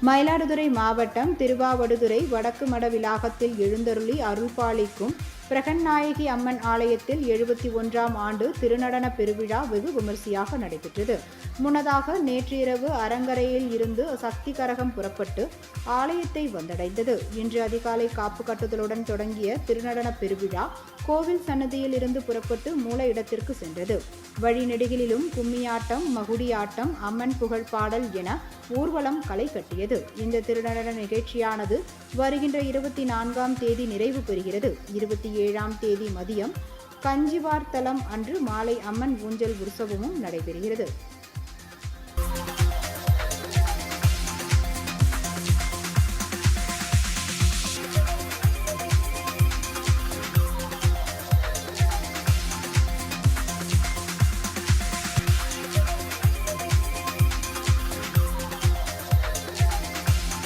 மயிலாடுதுறை மாவட்டம் திருவாவடுதுறை வடக்கு மட விலாகத்தில் எழுந்தருளி அருள்பாலிக்கும் பிரகன்நாயகி அம்மன் ஆலயத்தில் 71ஆம் ஆண்டு திருநடன பெருவிழா வெகு விமரிசையாக நடைபெற்றது. முன்னதாக நேற்றிரவு அரங்கரையில் இருந்து சக்தி கரகம் புறப்பட்டு ஆலயத்தை வந்தடைந்தது. இன்று அதிகாலை காப்பு கட்டுதலுடன் தொடங்கிய திருநடன பெருவிழா கோவில் சன்னதியில் இருந்து புறப்பட்டு மூல இடத்திற்கு சென்றது. வழிநெடுகிலும் கும்மியாட்டம், மகுடியாட்டம், அம்மன் புகழ் பாடல் என ஊர்வலம் களை கட்டியது. இந்த திருநடன நிகழ்ச்சியானது வருகின்ற 24ஆம் தேதி நிறைவு பெறுகிறது. 27ஆம் தேதி மதியம் கஞ்சிவார்த்தலம் அன்று மாலை அம்மன் ஊஞ்சல் உற்சவமும் நடைபெறுகிறது.